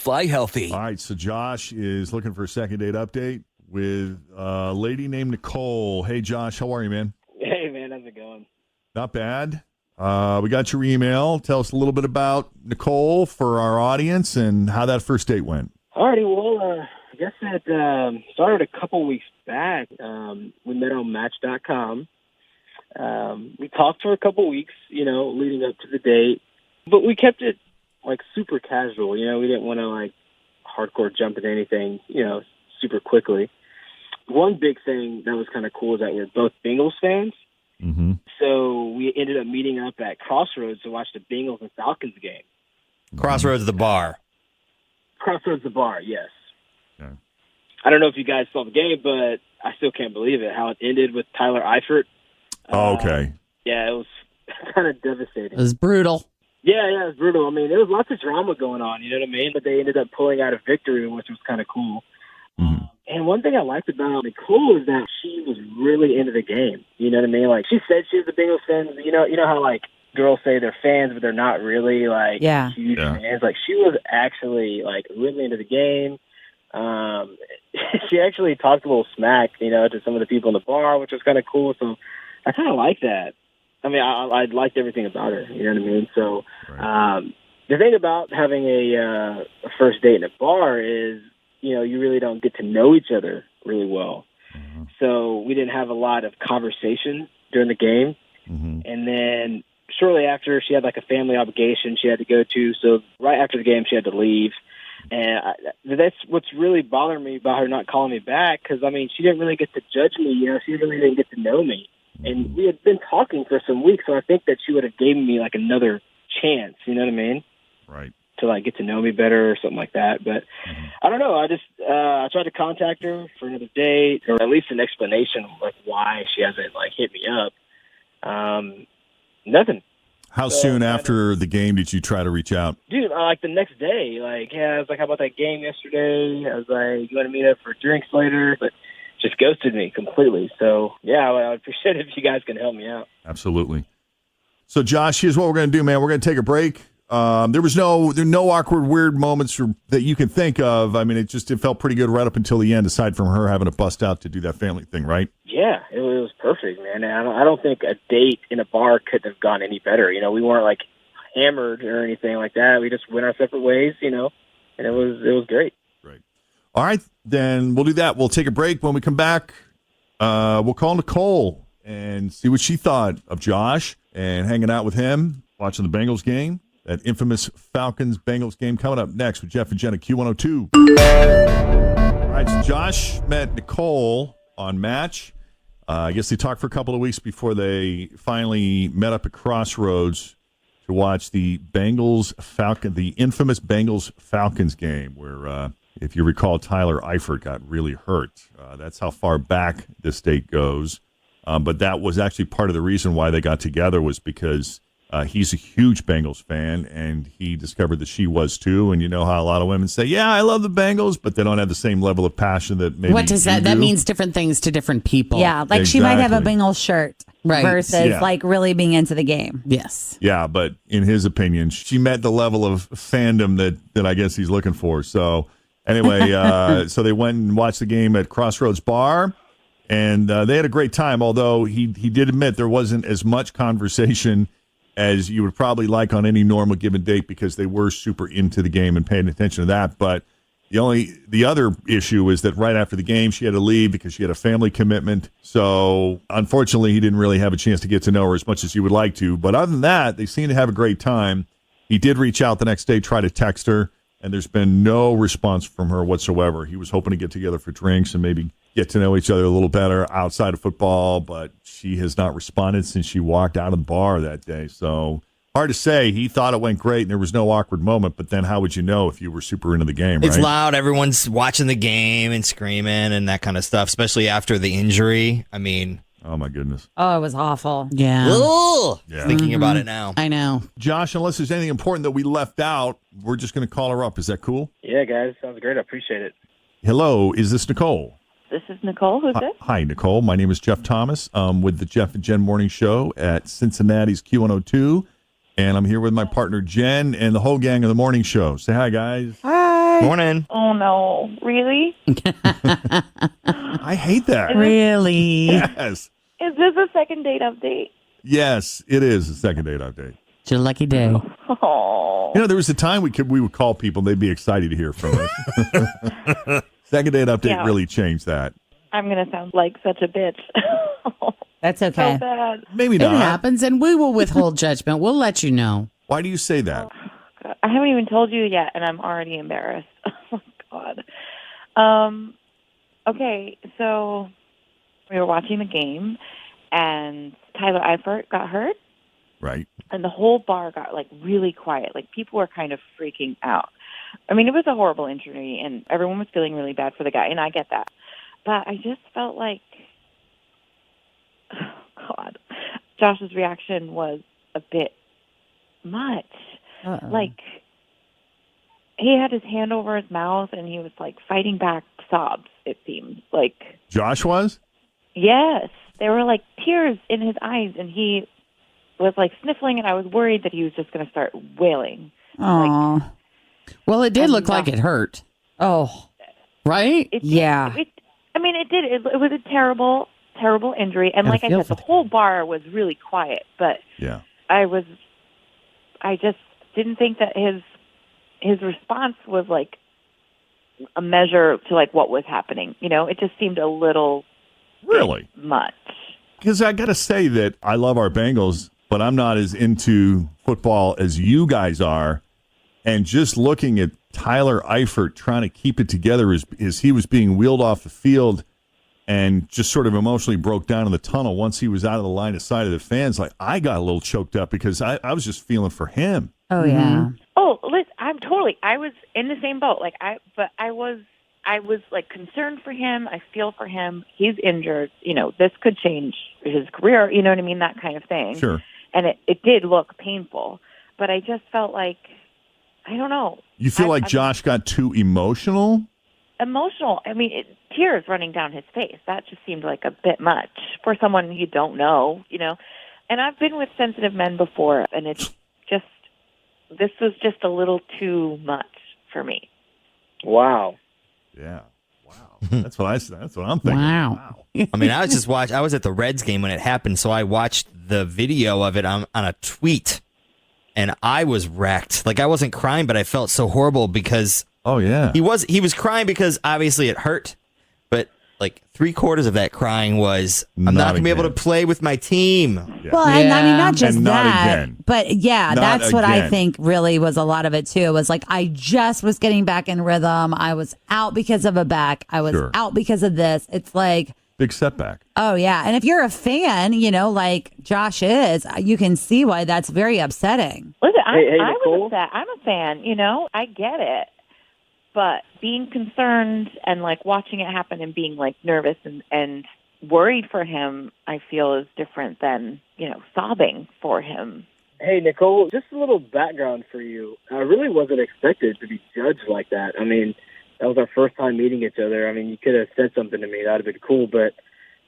Fly healthy. All right, so Josh is looking for a second date update with a lady named Nicole. Hey, Josh, how are you, man? Hey, man, how's it going? Not bad. We got your email. Tell us a little bit about Nicole for our audience and how that first date went. Alrighty, well, I guess it started a couple weeks back. We met on Match.com. We talked for a couple weeks, leading up to the date, but we kept it super casual. We didn't want to hardcore jump into anything, super quickly. One big thing that was kind of cool is that we're both Bengals fans. Mm-hmm. So we ended up meeting up at Crossroads to watch the Bengals and Falcons game. Crossroads the bar. Crossroads the bar, yes. Okay. I don't know if you guys saw the game, but I still can't believe it, how it ended with Tyler Eifert. Okay. Yeah, it was kind of devastating. It was brutal. Yeah, it was brutal. I mean, there was lots of drama going on, you know what I mean? But they ended up pulling out a victory, which was kind of cool. Mm-hmm. And one thing I liked about Nicole is that she was really into the game. You know what I mean? She said she was a Bengals fan. You know how girls say they're fans, but they're not really huge fans. She was actually really into the game. She actually talked a little smack, to some of the people in the bar, which was kind of cool. So I kind of like that. I mean, I liked everything about her. You know what I mean? So the thing about having a first date in a bar is, you really don't get to know each other really well. Mm-hmm. So we didn't have a lot of conversation during the game. Mm-hmm. And then shortly after, she had a family obligation she had to go to. So right after the game, she had to leave. And that's what's really bothering me about her not calling me back. Because, she didn't really get to judge me. She really didn't get to know me. And we had been talking for some weeks, so I think that she would have given me another chance. You know what I mean? Right. To get to know me better or something like that. But I don't know. I just I tried to contact her for another date, or at least an explanation of why she hasn't hit me up. Nothing. How soon after the game did you try to reach out? Dude, the next day. I was how about that game yesterday? I was you want to meet up for drinks later? But just ghosted me completely. So, yeah, I would appreciate it if you guys can help me out. Absolutely. So, Josh, here's what we're going to do, man. We're going to take a break. There were no awkward, weird moments that you can think of. I mean, it felt pretty good right up until the end, aside from her having to bust out to do that family thing, right? Yeah, it was perfect, man. And I don't think a date in a bar could have gone any better. We weren't hammered or anything like that. We just went our separate ways, and it was great. Great. All right, then we'll do that. We'll take a break. When we come back, we'll call Nicole and see what she thought of Josh and hanging out with him, watching the Bengals game. That infamous Falcons-Bengals game coming up next with Jeff and Jenn at Q102. All right, so Josh met Nicole on Match. I guess they talked for a couple of weeks before they finally met up at Crossroads to watch the infamous Bengals-Falcons game where, if you recall, Tyler Eifert got really hurt. That's how far back this date goes. But that was actually part of the reason why they got together was because he's a huge Bengals fan, and he discovered that she was too. And you know how a lot of women say, yeah, I love the Bengals, but they don't have the same level of passion that maybe What does that? That means different things to different people. Yeah, she might have a Bengals shirt versus really being into the game. Yes. Yeah, but in his opinion, she met the level of fandom that I guess he's looking for. So anyway, so they went and watched the game at Crossroads Bar, and they had a great time, although he did admit there wasn't as much conversation as you would probably like on any normal given date because they were super into the game and paying attention to that. But the other issue is that right after the game, she had to leave because she had a family commitment. So unfortunately, he didn't really have a chance to get to know her as much as he would like to. But other than that, they seemed to have a great time. He did reach out the next day, try to text her, and there's been no response from her whatsoever. He was hoping to get together for drinks and maybe get to know each other a little better outside of football, but she has not responded since she walked out of the bar that day. So hard to say. He thought it went great and there was no awkward moment, but then how would you know if you were super into the game, right? It's loud. Everyone's watching the game and screaming and that kind of stuff, especially after the injury. I mean... Oh, my goodness. Oh, it was awful. Yeah. Thinking about it now. I know. Josh, unless there's anything important that we left out, we're just going to call her up. Is that cool? Yeah, guys. Sounds great. I appreciate it. Hello. Is this Nicole? This is Nicole. Who's this? Hi, Nicole. My name is Jeff Thomas. I'm with the Jeff and Jenn Morning Show at Cincinnati's Q102. And I'm here with my partner, Jenn, and the whole gang of the morning show. Say hi, guys. Hi. Morning. Oh, no. Really? I hate that. Really? Yes. Is this a second date update? Yes, it is a second date update. It's your lucky day. Oh. You know, there was a time we would call people and they'd be excited to hear from us. Second date update really changed that. I'm going to sound like such a bitch. That's okay. So bad. Maybe It not. happens, and we will withhold judgment. We'll let you know. Why do you say that? God, I haven't even told you yet, and I'm already embarrassed. Oh, my God. Okay, so we were watching the game, and Tyler Eifert got hurt. Right. And the whole bar got, like, really quiet. Like, people were kind of freaking out. I mean, it was a horrible injury, and everyone was feeling really bad for the guy, and I get that. But I just felt like, oh, God, Josh's reaction was a bit much. Uh-oh. Like, he had his hand over his mouth, and he was, like, fighting back sobs, it seemed. Like, Josh was? yes, there were, like, tears in his eyes, and he was, like, sniffling, and I was worried that he was just going to start wailing. Aw. Well, it did look like it hurt, Oh. right? Yeah. I mean, it did. It was a terrible, terrible injury. And like I said, the whole bar was really quiet. But Yeah. I just didn't think that his response was like a measure to like what was happening. You know, it just seemed a little Really? much. Because I got to say that I love our Bengals, but I'm not as into football as you guys are. And just looking at Tyler Eifert trying to keep it together as he was being wheeled off the field and just sort of emotionally broke down in the tunnel once he was out of the line of sight of the fans, like I got a little choked up because I was just feeling for him. Oh, yeah. Oh, listen, I was in the same boat. I was like concerned for him. I feel for him. He's injured. You know, this could change his career. You know what I mean? That kind of thing. Sure. And it did look painful, but I just felt like, I don't know. You feel like Josh got too emotional? Emotional. I mean, tears running down his face. That just seemed like a bit much for someone you don't know, you know. And I've been with sensitive men before, and it's just, this was just a little too much for me. Wow. Yeah. Wow. That's what I'm thinking. Wow. I mean, I was at the Reds game when it happened, so I watched the video of it on a tweet, and I was wrecked. Like, I wasn't crying, but I felt so horrible because Oh, yeah. he was crying because obviously it hurt, but like 3/4 of that crying was, I'm not going to be able to play with my team. Yeah. Well, and I mean, not just And not that, again. but yeah, Not that's what I again. think really was a lot of it too. It was like, I just was getting back in rhythm. I was out because of a back. I was Sure. out because of this. It's like, Big setback. oh yeah. And if you're a fan, you know, like Josh is, you can see why that's very upsetting. Listen, Hey, I Nicole? was upset. I'm a fan, you know. I get it. But being concerned and, like, watching it happen and being, like, nervous and worried for him, I feel is different than, you know, sobbing for him. Hey, Nicole, just a little background for you. I really wasn't expected to be judged like that. I mean, that was our first time meeting each other. I mean, you could have said something to me. That would have been cool. But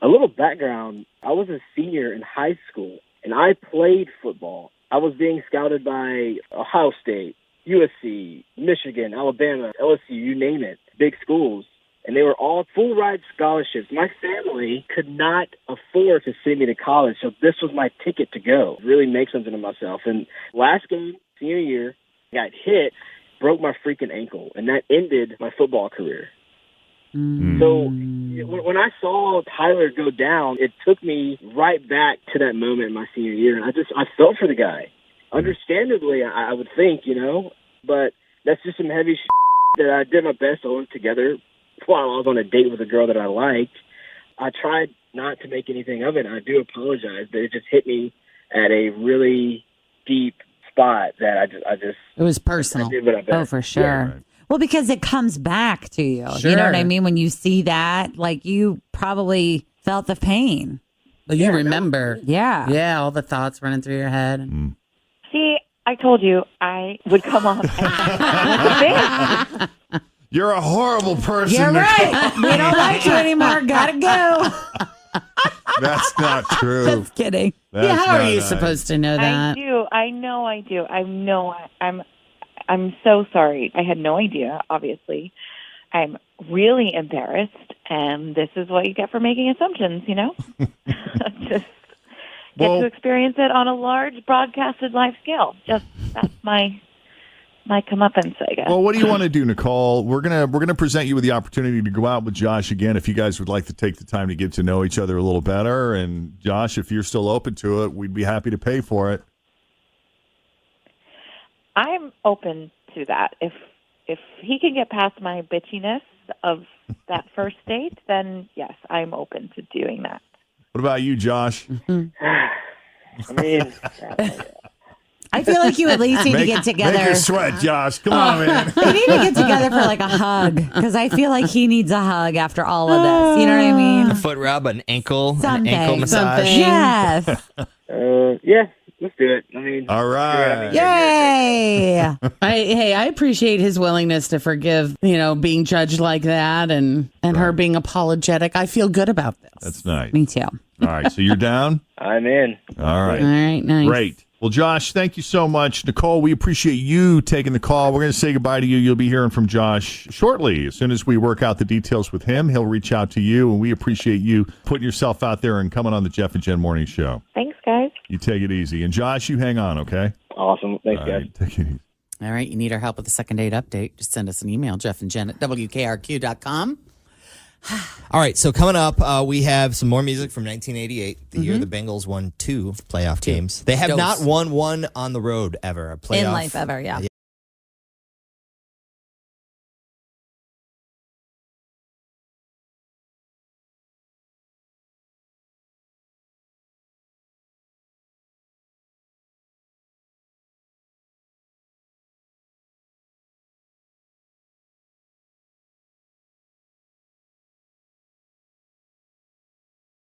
a little background, I was a senior in high school, and I played football. I was being scouted by Ohio State, USC, Michigan, Alabama, LSU, you name it, big schools. And they were all full-ride scholarships. My family could not afford to send me to college, so this was my ticket to go, really make something of myself. And last game, senior year, got hit, broke my freaking ankle, and that ended my football career. So when I saw Tyler go down, it took me right back to that moment in my senior year. And I felt for the guy. Understandably, I would think, you know, but that's just some heavy that I did my best to hold together while I was on a date with a girl that I liked. I tried not to make anything of it. I do apologize, but it just hit me at a really deep spot that I just It was personal. I did what I best. Oh, for sure. Yeah, right. Well, because it comes back to you. You know what I Sure. mean? When you see that, like you probably felt the pain. But you remember. Yeah. Yeah, all the thoughts running through your head. See, I told you I would come off as a bitch. You're a horrible person. You're Nicole. right. We don't like you anymore. Gotta go. That's not true. Just kidding. That's Yeah, how are not you nice. supposed to know I that? do. I know I do. I know I'm so sorry. I had no idea, obviously. I'm really embarrassed, and this is what you get for making assumptions, Just get to experience it on a large broadcasted live scale. That's my comeuppance, I guess. Well, what do you want to do, Nicole? We're gonna present you with the opportunity to go out with Josh again if you guys would like to take the time to get to know each other a little better. And Josh, if you're still open to it, we'd be happy to pay for it. I'm open to that. If he can get past my bitchiness of that first date, then yes, I'm open to doing that. What about you, Josh? I mean, I feel like you at least need to get together. Make her sweat, Josh. Come on, man. We need to get together for like a hug because I feel like he needs a hug after all of this. You know what I mean? A foot rub, an ankle Something. massage. Something. Yes. yeah, let's do it. I mean, All right. Yay. I appreciate his willingness to forgive, being judged like that and her being apologetic. I feel good about this. That's nice. Me too. All right, so you're down? I'm in. All right. All right, nice. Great. Well, Josh, thank you so much. Nicole, we appreciate you taking the call. We're going to say goodbye to you. You'll be hearing from Josh shortly. As soon as we work out the details with him, he'll reach out to you, and we appreciate you putting yourself out there and coming on the Jeff and Jen Morning Show. Thanks, guys. You take it easy. And Josh, you hang on, okay? Awesome. Thanks, All guys. right, take it easy. All right, you need our help with the second date update. Just send us an email, Jeff and Jen at WKRQ.com. All right, so coming up, we have some more music from 1988, the year the Bengals won 2 playoff games. They have not won one on the road ever. A playoff, In life ever, yeah.